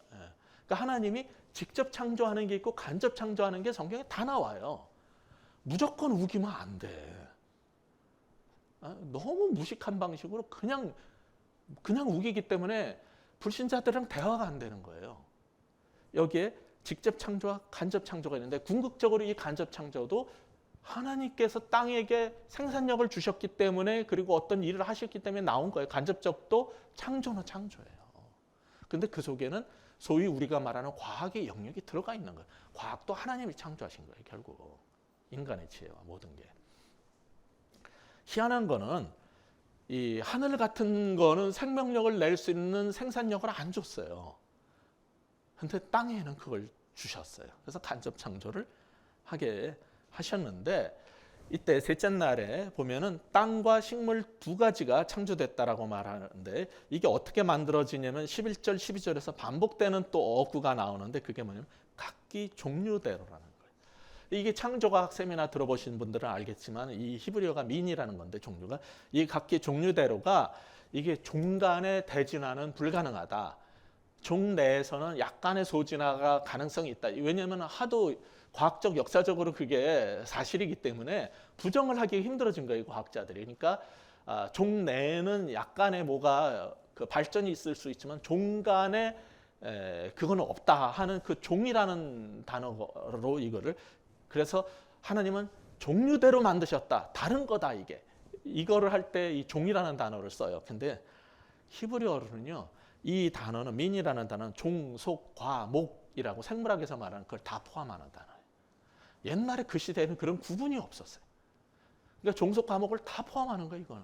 그러니까 하나님이 직접 창조하는 게 있고 간접 창조하는 게 성경에 다 나와요. 무조건 우기면 안 돼. 너무 무식한 방식으로 그냥 우기기 때문에 불신자들이랑 대화가 안 되는 거예요. 여기에 직접 창조와 간접 창조가 있는데 궁극적으로 이 간접 창조도 하나님께서 땅에게 생산력을 주셨기 때문에 그리고 어떤 일을 하셨기 때문에 나온 거예요. 간접적도 창조는 창조예요. 근데 그 속에는 소위 우리가 말하는 과학의 영역이 들어가 있는 거예요. 과학도 하나님이 창조하신 거예요. 결국 인간의 지혜와 모든 게. 희한한 거는 이 하늘 같은 거는 생명력을 낼 수 있는 생산력을 안 줬어요. 근데 땅에는 그걸 주셨어요. 그래서 간접 창조를 하게 하셨는데 이때 셋째 날에 보면은 땅과 식물 두 가지가 창조됐다라고 말하는데 이게 어떻게 만들어지냐면 11절, 12절에서 반복되는 또 어구가 나오는데 그게 뭐냐면 각기 종류대로라는 거예요. 이게 창조과학 세미나 들어보신 분들은 알겠지만 이 히브리어가 민이라는 건데 종류가 이 각기 종류대로가 이게 종 간의 대진화는 불가능하다. 종 내에서는 약간의 소진화가 가능성이 있다. 왜냐하면 하도 과학적 역사적으로 그게 사실이기 때문에 부정을 하기 힘들어진 거예요, 과학자들이. 그러니까 종 내에는 약간의 뭐가 그 발전이 있을 수 있지만 종 간에 그거는 없다 하는 그 종이라는 단어로 이거를 그래서 하나님은 종류대로 만드셨다. 다른 거다 이게. 이거를 할 때 이 종이라는 단어를 써요. 근데 히브리어로는요. 이 단어는 민이라는 단어는 종, 속, 과, 목이라고 생물학에서 말하는 그걸 다 포함하는 단어예요. 옛날에 그 시대에는 그런 구분이 없었어요. 그러니까 종속 과목을 다 포함하는 거예요, 이거는.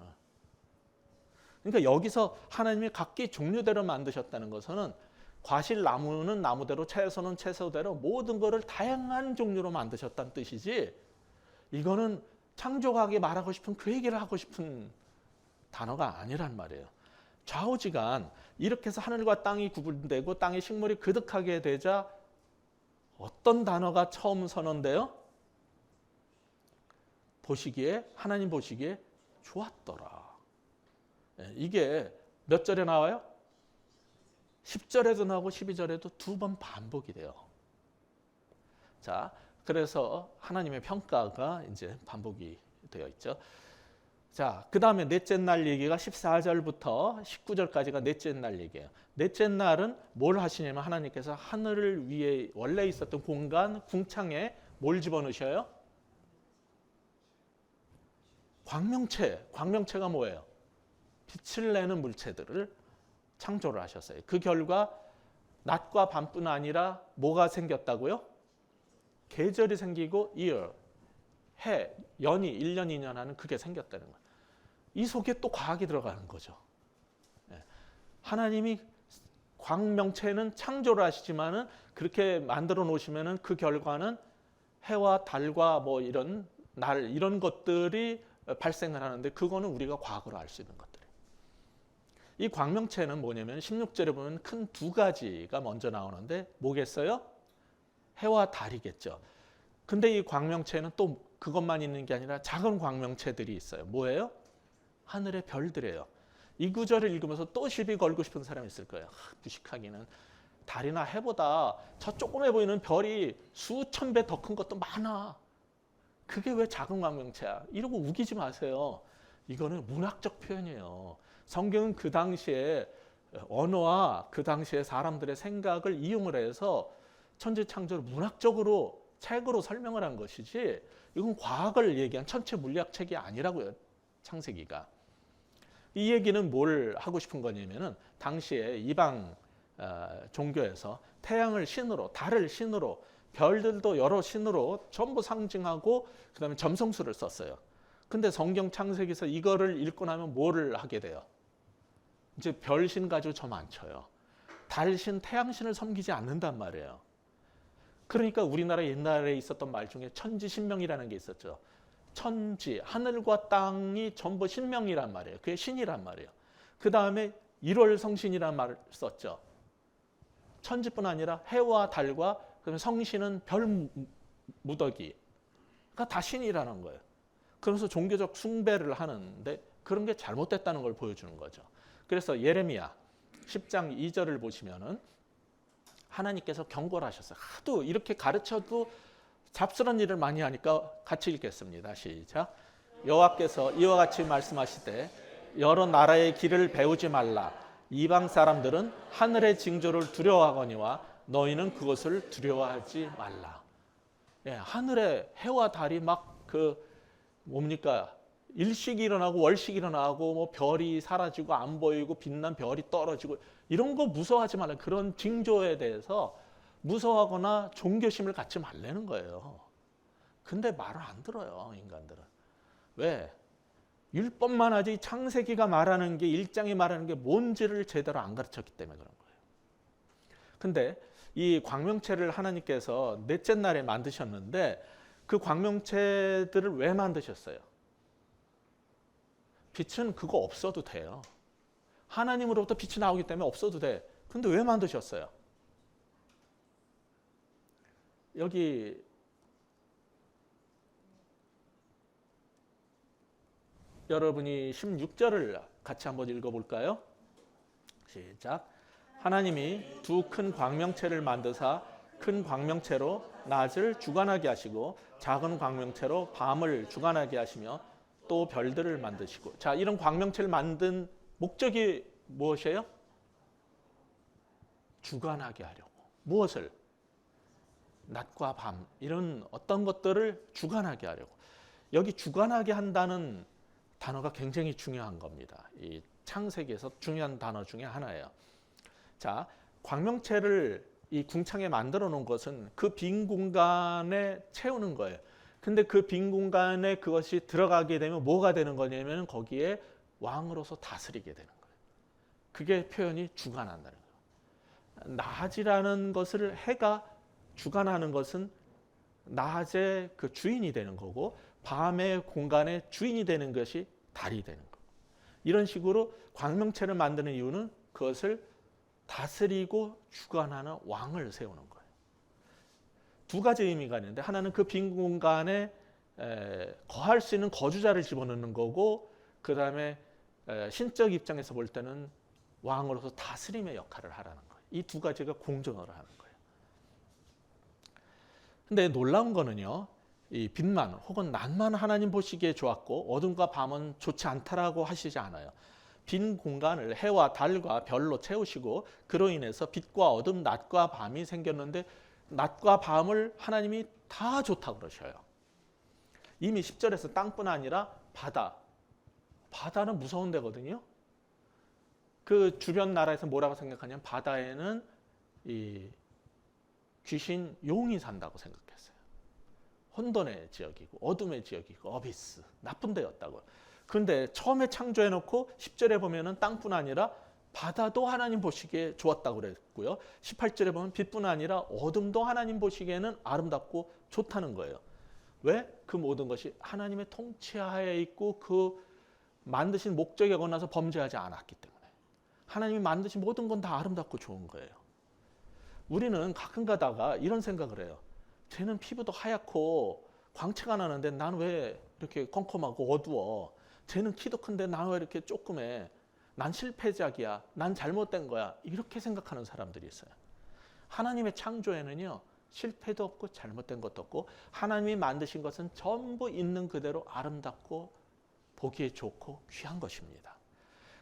그러니까 여기서 하나님이 각기 종류대로 만드셨다는 것은 과실 나무는 나무대로, 채소는 채소대로 모든 것을 다양한 종류로 만드셨다는 뜻이지 이거는 창조과학이 말하고 싶은 그 얘기를 하고 싶은 단어가 아니란 말이에요. 좌우지간 이렇게 해서 하늘과 땅이 구분되고 땅의 식물이 그득하게 되자 어떤 단어가 처음 선언돼요? 하나님 보시기에 좋았더라. 이게 몇 절에 나와요? 10절에도 나오고 12절에도 두 번 반복이 돼요. 자, 그래서 하나님의 평가가 이제 반복이 되어 있죠. 자, 그 다음에 넷째 날 얘기가 14절부터 19절까지가 넷째 날 얘기예요. 넷째 날은 뭘 하시냐면 하나님께서 하늘을 위에 원래 있었던 공간, 궁창에 뭘 집어넣으셔요? 광명체가 뭐예요? 빛을 내는 물체들을 창조를 하셨어요. 그 결과 낮과 밤뿐 아니라 뭐가 생겼다고요? 계절이 생기고 year, 해, 연이 1년, 2년 하는 그게 생겼다는 거예요. 이 속에 또 과학이 들어가는 거죠. 하나님이 광명체는 창조를 하시지만은 그렇게 만들어 놓으시면은 그 결과는 해와 달과 뭐 이런 날 이런 것들이 발생을 하는데 그거는 우리가 과학으로 알 수 있는 것들이에요. 이 광명체는 뭐냐면 16절에 보면 큰 두 가지가 먼저 나오는데 뭐겠어요? 해와 달이겠죠. 근데 이 광명체는 또 그것만 있는 게 아니라 작은 광명체들이 있어요. 뭐예요? 하늘의 별들이에요. 이 구절을 읽으면서 또 시비 걸고 싶은 사람이 있을 거예요. 무식하기는 달이나 해보다 저 조그매 보이는 별이 수천 배 더 큰 것도 많아. 그게 왜 작은 광명체야? 이러고 우기지 마세요. 이거는 문학적 표현이에요. 성경은 그 당시에 언어와 그 당시에 사람들의 생각을 이용을 해서 천지창조를 문학적으로 책으로 설명을 한 것이지 이건 과학을 얘기한 천체 물리학책이 아니라고요. 창세기가. 이 얘기는 뭘 하고 싶은 거냐면은 당시에 이방 종교에서 태양을 신으로, 달을 신으로, 별들도 여러 신으로 전부 상징하고 그다음에 점성술을 썼어요. 근데 성경 창세기에서 이거를 읽고 나면 뭐를 하게 돼요? 이제 별신 가지고 점 안 쳐요. 달신, 태양신을 섬기지 않는단 말이에요. 그러니까 우리나라 옛날에 있었던 말 중에 천지신명이라는 게 있었죠. 천지, 하늘과 땅이 전부 신명이란 말이에요. 그게 신이란 말이에요. 그 다음에 1월 성신이란 말을 썼죠. 천지뿐 아니라 해와 달과 그다음에 성신은 별 무더기가 다 신이라는 거예요. 그래서 종교적 숭배를 하는데 그런 게 잘못됐다는 걸 보여주는 거죠. 그래서 예레미야 10장 2절을 보시면은 하나님께서 경고를 하셨어요. 하도 이렇게 가르쳐도 잡스러운 일을 많이 하니까 같이 읽겠습니다. 시작. 여호와께서 이와 같이 말씀하시되 여러 나라의 길을 배우지 말라. 이방 사람들은 하늘의 징조를 두려워하거니와 너희는 그것을 두려워하지 말라. 예, 하늘에 해와 달이 막 뭡니까? 일식이 일어나고 월식이 일어나고 뭐 별이 사라지고 안 보이고 빛난 별이 떨어지고 이런 거 무서워하지 말라. 그런 징조에 대해서 무서워하거나 종교심을 갖지 말라는 거예요. 근데 말을 안 들어요, 인간들은. 왜? 율법만 하지 창세기가 말하는 게 1장이 말하는 게 뭔지를 제대로 안 가르쳤기 때문에 그런 거예요. 근데 이 광명체를 하나님께서 넷째 날에 만드셨는데 그 광명체들을 왜 만드셨어요? 빛은 그거 없어도 돼요. 하나님으로부터 빛이 나오기 때문에 없어도 돼. 근데 왜 만드셨어요? 여기 여러분이 16절을 같이 한번 읽어볼까요? 시작. 하나님이 두 큰 광명체를 만드사 큰 광명체로 낮을 주관하게 하시고 작은 광명체로 밤을 주관하게 하시며 또 별들을 만드시고. 자, 이런 광명체를 만든 목적이 무엇이에요? 주관하게 하려고. 무엇을? 낮과 밤 이런 어떤 것들을 주관하게 하려고. 여기 주관하게 한다는 단어가 굉장히 중요한 겁니다. 이 창세기에서 중요한 단어 중에 하나예요. 자, 광명체를 이 궁창에 만들어 놓은 것은 그 빈 공간에 채우는 거예요. 근데 그 빈 공간에 그것이 들어가게 되면 뭐가 되는 거냐면 거기에 왕으로서 다스리게 되는 거예요. 그게 표현이 주관한다는 거예요. 낮이라는 것을 해가 주관하는 것은 낮의 그 주인이 되는 거고 밤의 공간의 주인이 되는 것이 달이 되는 거예요. 이런 식으로 광명체를 만드는 이유는 그것을 다스리고 주관하는 왕을 세우는 거예요. 두 가지 의미가 있는데 하나는 그 빈 공간에 거할 수 있는 거주자를 집어넣는 거고 그 다음에 신적 입장에서 볼 때는 왕으로서 다스림의 역할을 하라는 거예요. 이 두 가지가 공존을 하는 거예요. 근데 놀라운 거는요. 이 빛만 혹은 낮만 하나님 보시기에 좋았고 어둠과 밤은 좋지 않다라고 하시지 않아요. 빈 공간을 해와 달과 별로 채우시고 그로 인해서 빛과 어둠, 낮과 밤이 생겼는데 낮과 밤을 하나님이 다 좋다고 그러셔요. 이미 10절에서 땅뿐 아니라 바다는 무서운 데거든요. 그 주변 나라에서 뭐라고 생각하냐면 바다에는 이 귀신, 용이 산다고 생각했어요. 혼돈의 지역이고 어둠의 지역이고 어비스, 나쁜 데였다고요. 그런데 처음에 창조해놓고 10절에 보면은 땅뿐 아니라 바다도 하나님 보시기에 좋았다고 그랬고요. 18절에 보면 빛뿐 아니라 어둠도 하나님 보시기에는 아름답고 좋다는 거예요. 왜? 그 모든 것이 하나님의 통치하에 있고 그 만드신 목적에 어긋나서 범죄하지 않았기 때문에 하나님이 만드신 모든 건 다 아름답고 좋은 거예요. 우리는 가끔 가다가 이런 생각을 해요. 쟤는 피부도 하얗고 광채가 나는데 난 왜 이렇게 컴컴하고 어두워? 쟤는 키도 큰데 난 왜 이렇게 조그매? 난 실패작이야. 난 잘못된 거야. 이렇게 생각하는 사람들이 있어요. 하나님의 창조에는요. 실패도 없고 잘못된 것도 없고 하나님이 만드신 것은 전부 있는 그대로 아름답고 보기에 좋고 귀한 것입니다.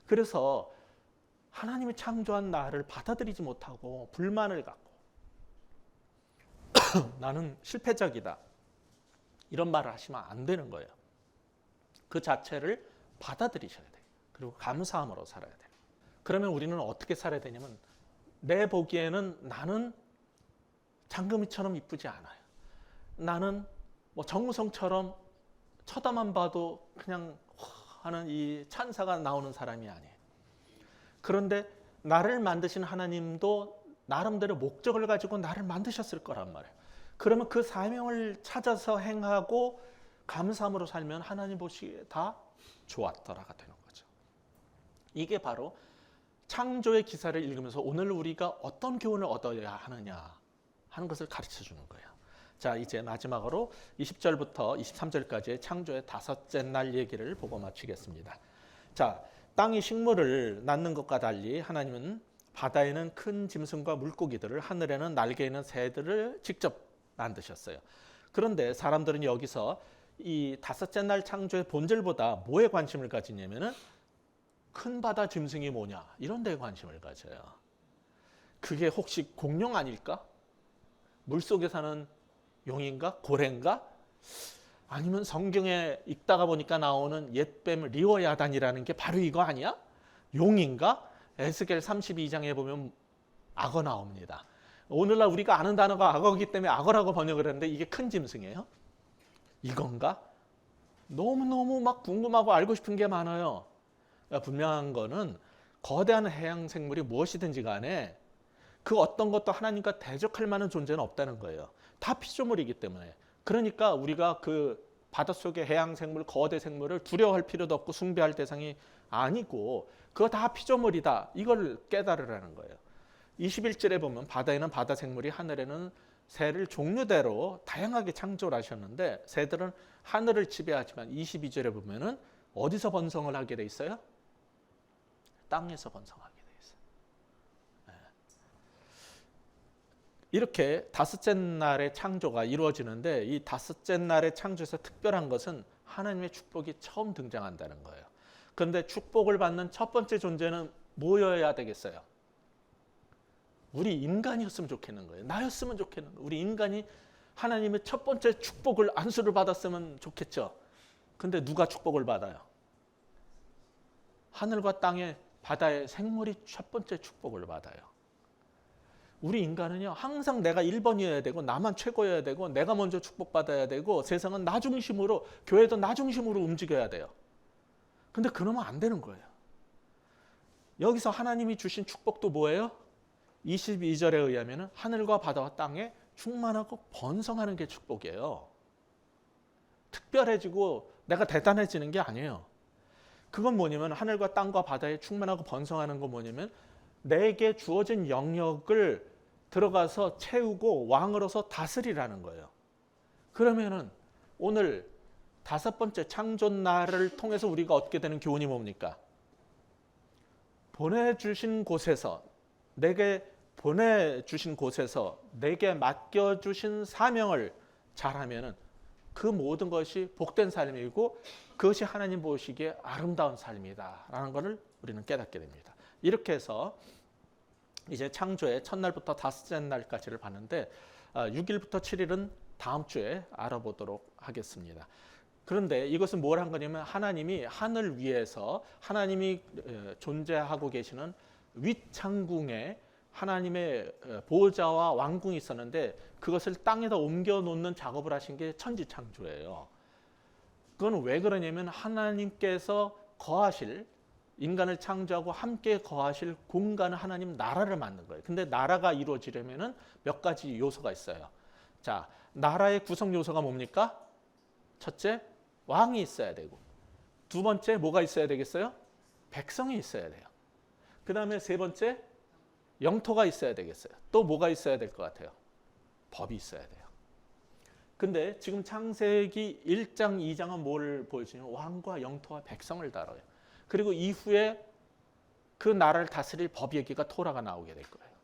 그래서 하나님이 창조한 나를 받아들이지 못하고 불만을 갖고 나는 실패작이다. 이런 말을 하시면 안 되는 거예요. 그 자체를 받아들이셔야 돼요. 그리고 감사함으로 살아야 돼요. 그러면 우리는 어떻게 살아야 되냐면 내 보기에는 나는 장금이처럼 이쁘지 않아요. 나는 뭐 정우성처럼 쳐다만 봐도 그냥 하는 이 찬사가 나오는 사람이 아니에요. 그런데 나를 만드신 하나님도 나름대로 목적을 가지고 나를 만드셨을 거란 말이에요. 그러면 그 사명을 찾아서 행하고 감사함으로 살면 하나님 보시기에 다 좋았더라가 되는 거죠. 이게 바로 창조의 기사를 읽으면서 오늘 우리가 어떤 교훈을 얻어야 하느냐 하는 것을 가르쳐 주는 거예요. 자, 이제 마지막으로 20절부터 23절까지의 창조의 다섯째 날 얘기를 보고 마치겠습니다. 자, 땅이 식물을 낳는 것과 달리 하나님은 바다에는 큰 짐승과 물고기들을, 하늘에는 날개 있는 새들을 직접 만드셨어요. 그런데 사람들은 여기서 이 다섯째 날 창조의 본질보다 뭐에 관심을 가지냐면은 큰 바다 짐승이 뭐냐 이런 데에 관심을 가져요. 그게 혹시 공룡 아닐까? 물속에 사는 용인가? 고래인가? 아니면 성경에 읽다가 보니까 나오는 옛뱀 리워야단이라는 게 바로 이거 아니야? 용인가? 에스겔 32장에 보면 악어 나옵니다. 오늘날 우리가 아는 단어가 악어이기 때문에 악어라고 번역을 했는데 이게 큰 짐승이에요? 이건가? 너무너무 막 궁금하고 알고 싶은 게 많아요. 분명한 거는 거대한 해양 생물이 무엇이든지 간에 그 어떤 것도 하나님과 대적할 만한 존재는 없다는 거예요. 다 피조물이기 때문에. 그러니까 우리가 그 바닷속의 해양 생물, 거대 생물을 두려워할 필요도 없고 숭배할 대상이 아니고 그거 다 피조물이다. 이걸 깨달으라는 거예요. 21절에 보면 바다에는 바다 생물이, 하늘에는 새를 종류대로 다양하게 창조를 하셨는데 새들은 하늘을 지배하지만 22절에 보면은 어디서 번성을 하게 돼 있어요? 땅에서 번성하게 돼 있어요. 네. 이렇게 다섯째 날의 창조가 이루어지는데 이 다섯째 날의 창조에서 특별한 것은 하나님의 축복이 처음 등장한다는 거예요. 그런데 축복을 받는 첫 번째 존재는 뭐여야 되겠어요? 우리 인간이었으면 좋겠는 거예요. 나였으면 좋겠는 거예요. 우리 인간이 하나님의 첫 번째 축복을 안수를 받았으면 좋겠죠. 근데 누가 축복을 받아요? 하늘과 땅의 바다의 생물이 첫 번째 축복을 받아요. 우리 인간은요, 항상 내가 1번이어야 되고 나만 최고여야 되고 내가 먼저 축복받아야 되고 세상은 나 중심으로, 교회도 나 중심으로 움직여야 돼요. 근데 그러면 안 되는 거예요. 여기서 하나님이 주신 축복도 뭐예요? 22절에 의하면 하늘과 바다와 땅에 충만하고 번성하는 게 축복이에요. 특별해지고 내가 대단해지는 게 아니에요. 그건 뭐냐면 하늘과 땅과 바다에 충만하고 번성하는 건 뭐냐면 내게 주어진 영역을 들어가서 채우고 왕으로서 다스리라는 거예요. 그러면은 오늘 다섯 번째 창조날을 통해서 우리가 얻게 되는 교훈이 뭡니까? 보내주신 곳에서, 내게 보내주신 곳에서 내게 맡겨주신 사명을 잘하면은 그 모든 것이 복된 삶이고 그것이 하나님 보시기에 아름다운 삶이다라는 것을 우리는 깨닫게 됩니다. 이렇게 해서 이제 창조의 첫날부터 다섯째 날까지를 봤는데 6일부터 7일은 다음 주에 알아보도록 하겠습니다. 그런데 이것은 뭘 한 거냐면 하나님이 하늘 위에서 하나님이 존재하고 계시는 윗창궁에 하나님의 보호자와 왕궁이 있었는데 그것을 땅에다 옮겨 놓는 작업을 하신 게 천지창조예요. 그건 왜 그러냐면 하나님께서 거하실, 인간을 창조하고 함께 거하실 공간을 하나님 나라를 만든 거예요. 근데 나라가 이루어지려면 몇 가지 요소가 있어요. 자, 나라의 구성 요소가 뭡니까? 첫째, 왕이 있어야 되고, 두 번째 뭐가 있어야 되겠어요? 백성이 있어야 돼요. 그 다음에 세 번째, 영토가 있어야 되겠어요. 또 뭐가 있어야 될 것 같아요? 법이 있어야 돼요. 근데 지금 창세기 1장, 2장은 뭘 보여주냐면 왕과 영토와 백성을 다뤄요. 그리고 이후에 그 나라를 다스릴 법 얘기가 토라가 나오게 될 거예요.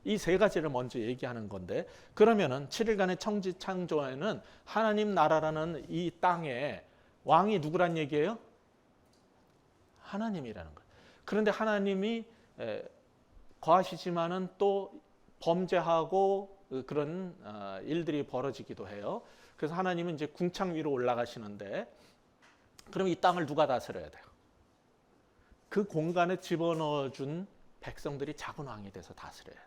이 세 가지를 먼저 얘기하는 건데 그러면은 7일간의 청지 창조에는 하나님 나라라는 이 땅에 왕이 누구란 얘기예요? 하나님이라는 거예요. 그런데 하나님이 거하시지만은 또 범죄하고 그런 일들이 벌어지기도 해요. 그래서 하나님은 이제 궁창 위로 올라가시는데 그럼 이 땅을 누가 다스려야 돼요? 그 공간에 집어넣어준 백성들이 작은 왕이 돼서 다스려야 돼요.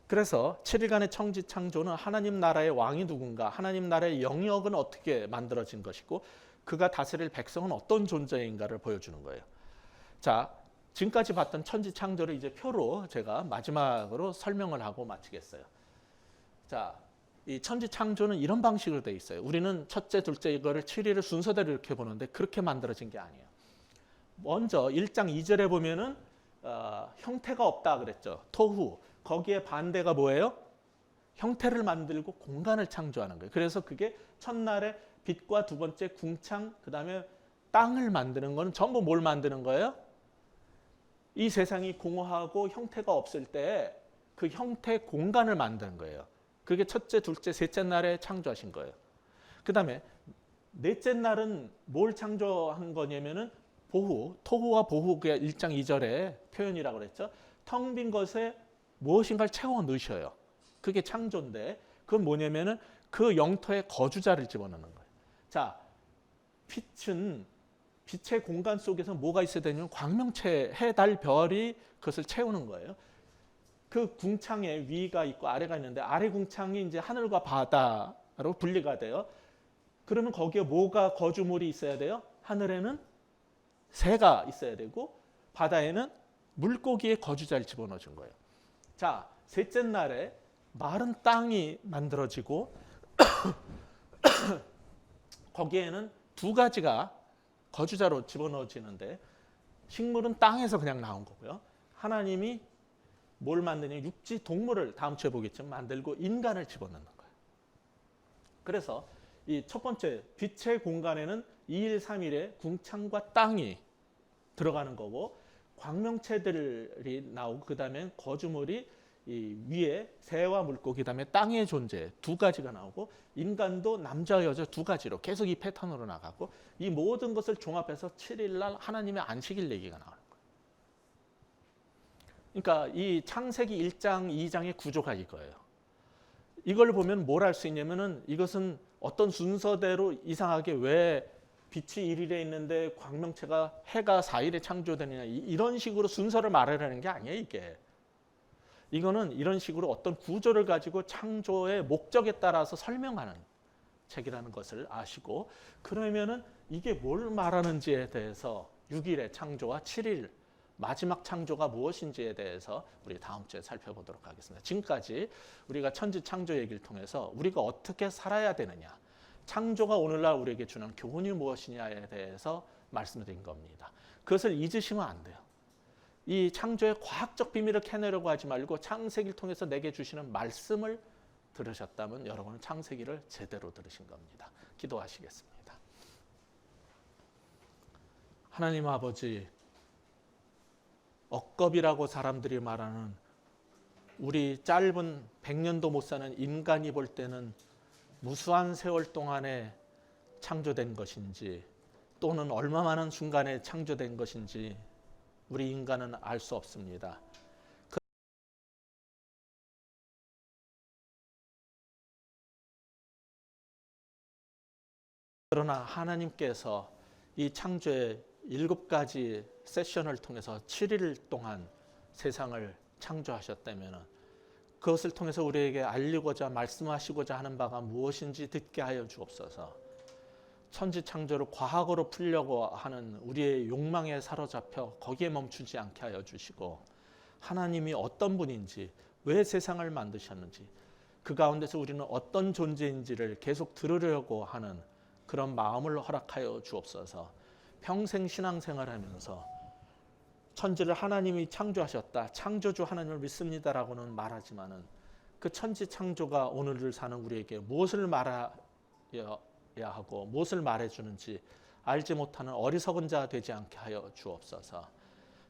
그래서 7일간의 청지 창조는 하나님 나라의 왕이 누군가, 하나님 나라의 영역은 어떻게 만들어진 것이고 그가 다스릴 백성은 어떤 존재인가를 보여주는 거예요. 자, 지금까지 봤던 천지 창조를 이제 표로 제가 마지막으로 설명을 하고 마치겠어요. 자, 이 천지 창조는 이런 방식으로 되어 있어요. 우리는 첫째, 둘째 이거를 7일을 순서대로 이렇게 보는데 그렇게 만들어진 게 아니에요. 먼저 1장 2절에 보면은 형태가 없다 그랬죠. 토후. 거기에 반대가 뭐예요? 형태를 만들고 공간을 창조하는 거예요. 그래서 그게 첫날에 빛과 두 번째 궁창, 그다음에 땅을 만드는 거는 전부 뭘 만드는 거예요? 이 세상이 공허하고 형태가 없을 때 그 형태 공간을 만드는 거예요. 그게 첫째, 둘째, 셋째 날에 창조하신 거예요. 그다음에 넷째 날은 뭘 창조한 거냐면은 보후, 토후와 보후가 1장 2절에 표현이라고 그랬죠. 텅 빈 것에 무엇인가를 채워 넣으셔요. 그게 창조인데 그건 뭐냐면은 그 영토에 거주자를 집어넣는 거예요. 자, 빛은 빛의 공간 속에서 뭐가 있어야 되냐면 광명체, 해, 달, 별이 그것을 채우는 거예요. 그 궁창에 위가 있고 아래가 있는데 아래 궁창이 이제 하늘과 바다로 분리가 돼요. 그러면 거기에 뭐가 거주물이 있어야 돼요? 하늘에는 새가 있어야 되고 바다에는 물고기의 거주자를 집어넣어 준 거예요. 자, 셋째 날에 마른 땅이 만들어지고 거기에는 두 가지가 거주자로 집어넣어지는데 식물은 땅에서 그냥 나온 거고요. 하나님이 뭘 만드냐? 육지 동물을 다음 주에 보겠지만 만들고 인간을 집어넣는 거예요. 그래서 이 첫 번째 빛의 공간에는 2일 3일에 궁창과 땅이 들어가는 거고 광명체들이 나오고 그다음에 거주물이 이 위에 새와 물고기 그다음에 땅의 존재 두 가지가 나오고 인간도 남자 여자 두 가지로 계속 이 패턴으로 나가고 이 모든 것을 종합해서 7일 날 하나님의 안식일 얘기가 나오는 거예요. 그러니까 이 창세기 1장, 2장의 구조가 이거예요. 이걸 보면 뭘 알 수 있냐면은 이것은 어떤 순서대로 이상하게 왜 빛이 1일에 있는데 광명체가 해가 4일에 창조되느냐 이런 식으로 순서를 말하려는 게 아니에요, 이게. 이거는 이런 식으로 어떤 구조를 가지고 창조의 목적에 따라서 설명하는 책이라는 것을 아시고 그러면은 이게 뭘 말하는지에 대해서 6일의 창조와 7일 마지막 창조가 무엇인지에 대해서 우리 다음 주에 살펴보도록 하겠습니다. 지금까지 우리가 천지 창조 얘기를 통해서 우리가 어떻게 살아야 되느냐, 창조가 오늘날 우리에게 주는 교훈이 무엇이냐에 대해서 말씀드린 겁니다. 그것을 잊으시면 안 돼요. 이 창조의 과학적 비밀을 캐내려고 하지 말고 창세기를 통해서 내게 주시는 말씀을 들으셨다면 여러분은 창세기를 제대로 들으신 겁니다. 기도하시겠습니다. 하나님 아버지, 억겁이라고 사람들이 말하는 우리 짧은 100년도 못 사는 인간이 볼 때는 무수한 세월 동안에 창조된 것인지 또는 얼마 많은 순간에 창조된 것인지 우리 인간은 알 수 없습니다. 그러나 하나님께서 이 창조의 7가지 세션을 통해서 7일 동안 세상을 창조하셨다면 그것을 통해서 우리에게 알리고자 말씀하시고자 하는 바가 무엇인지 듣게 하여 주옵소서. 천지 창조를 과학으로 풀려고 하는 우리의 욕망에 사로잡혀 거기에 멈추지 않게 하여 주시고 하나님이 어떤 분인지 왜 세상을 만드셨는지 그 가운데서 우리는 어떤 존재인지를 계속 들으려고 하는 그런 마음을 허락하여 주옵소서. 평생 신앙생활하면서 천지를 하나님이 창조하셨다. 창조주 하나님을 믿습니다라고는 말하지만은 그 천지 창조가 오늘을 사는 우리에게 무엇을 말해야 하고 무엇을 말해주는지 알지 못하는 어리석은 자 되지 않게 하여 주옵소서.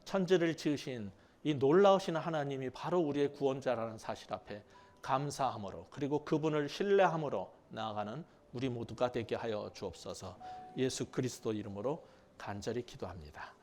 천지를 지으신 이 놀라우신 하나님이 바로 우리의 구원자라는 사실 앞에 감사함으로 그리고 그분을 신뢰함으로 나아가는 우리 모두가 되게 하여 주옵소서. 예수 그리스도 이름으로 간절히 기도합니다.